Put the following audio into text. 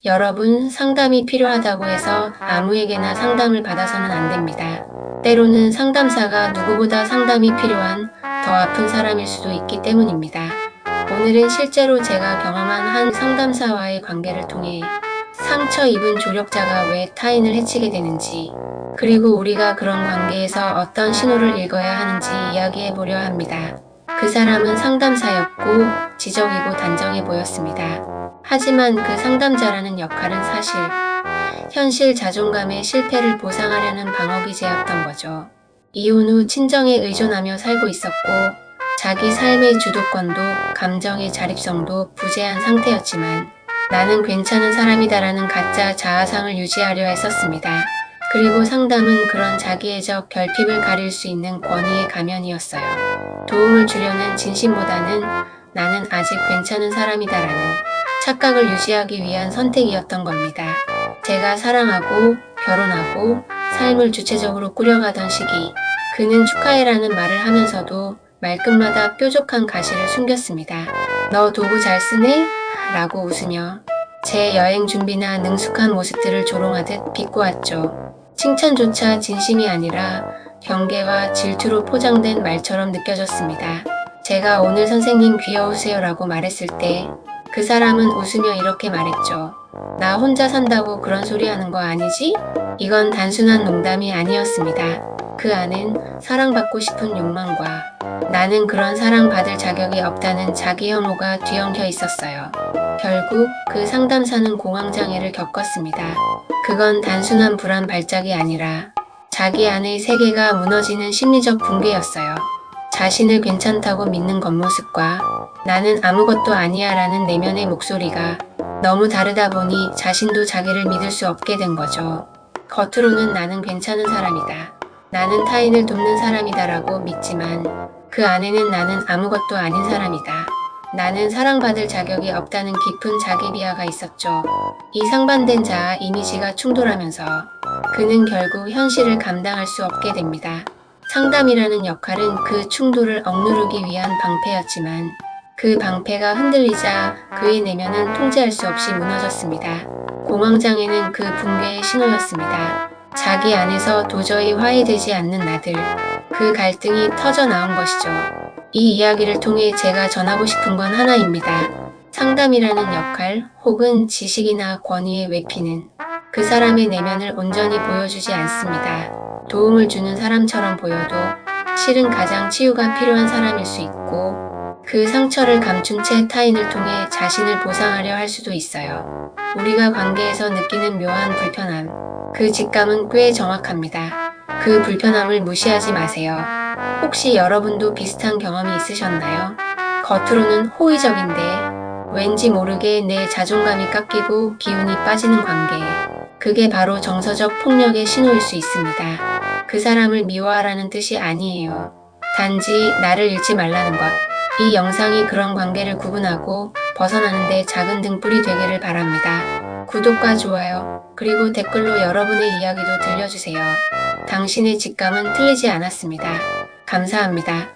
여러분, 상담이 필요하다고 해서 아무에게나 상담을 받아서는 안 됩니다. 때로는 상담사가 누구보다 상담이 필요한 더 아픈 사람일 수도 있기 때문입니다. 오늘은 실제로 제가 경험한 한 상담사와의 관계를 통해 상처 입은 조력자가 왜 타인을 해치게 되는지, 그리고 우리가 그런 관계에서 어떤 신호를 읽어야 하는지 이야기해 보려 합니다. 그 사람은 상담사였고 지적이고 단정해 보였습니다. 하지만 그 상담자라는 역할은 사실 현실 자존감의 실패를 보상하려는 방어기제였던 거죠. 이혼 후 친정에 의존하며 살고 있었고 자기 삶의 주도권도 감정의 자립성도 부재한 상태였지만 나는 괜찮은 사람이다라는 가짜 자아상을 유지하려 했었습니다. 그리고 상담은 그런 자기애적 결핍을 가릴 수 있는 권위의 가면이었어요. 도움을 주려는 진심보다는 나는 아직 괜찮은 사람이다라는 착각을 유지하기 위한 선택이었던 겁니다. 제가 사랑하고 결혼하고 삶을 주체적으로 꾸려가던 시기, 그는 축하해라는 말을 하면서도 말끝마다 뾰족한 가시를 숨겼습니다. 너 도구 잘 쓰네? 라고 웃으며 제 여행 준비나 능숙한 모습들을 조롱하듯 비꼬았죠. 칭찬조차 진심이 아니라 경계와 질투로 포장된 말처럼 느껴졌습니다. 제가 오늘 선생님 귀여우세요 라고 말했을 때 그 사람은 웃으며 이렇게 말했죠. 나 혼자 산다고 그런 소리 하는 거 아니지? 이건 단순한 농담이 아니었습니다. 그 안엔 사랑받고 싶은 욕망과 나는 그런 사랑받을 자격이 없다는 자기 혐오가 뒤엉켜 있었어요. 결국 그 상담사는 공황장애를 겪었습니다. 그건 단순한 불안 발작이 아니라 자기 안의 세계가 무너지는 심리적 붕괴였어요. 자신을 괜찮다고 믿는 겉모습과 나는 아무것도 아니야 라는 내면의 목소리가 너무 다르다 보니 자신도 자기를 믿을 수 없게 된 거죠. 겉으로는 나는 괜찮은 사람이다. 나는 타인을 돕는 사람이다 라고 믿지만 그 안에는 나는 아무것도 아닌 사람이다. 나는 사랑받을 자격이 없다는 깊은 자기 비하가 있었죠. 이 상반된 자아 이미지가 충돌하면서 그는 결국 현실을 감당할 수 없게 됩니다. 상담이라는 역할은 그 충돌을 억누르기 위한 방패였지만 그 방패가 흔들리자 그의 내면은 통제할 수 없이 무너졌습니다. 공황장애는 그 붕괴의 신호였습니다. 자기 안에서 도저히 화해되지 않는 나들, 그 갈등이 터져 나온 것이죠. 이 이야기를 통해 제가 전하고 싶은 건 하나입니다. 상담이라는 역할 혹은 지식이나 권위의 외피는 그 사람의 내면을 온전히 보여주지 않습니다. 도움을 주는 사람처럼 보여도 실은 가장 치유가 필요한 사람일 수 있고 그 상처를 감춘 채 타인을 통해 자신을 보상하려 할 수도 있어요. 우리가 관계에서 느끼는 묘한 불편함, 그 직감은 꽤 정확합니다. 그 불편함을 무시하지 마세요. 혹시 여러분도 비슷한 경험이 있으셨나요? 겉으로는 호의적인데 왠지 모르게 내 자존감이 깎이고 기운이 빠지는 관계. 그게 바로 정서적 폭력의 신호일 수 있습니다. 그 사람을 미워하라는 뜻이 아니에요. 단지 나를 잃지 말라는 것. 이 영상이 그런 관계를 구분하고 벗어나는데 작은 등불이 되기를 바랍니다. 구독과 좋아요, 그리고 댓글로 여러분의 이야기도 들려주세요. 당신의 직감은 틀리지 않았습니다. 감사합니다.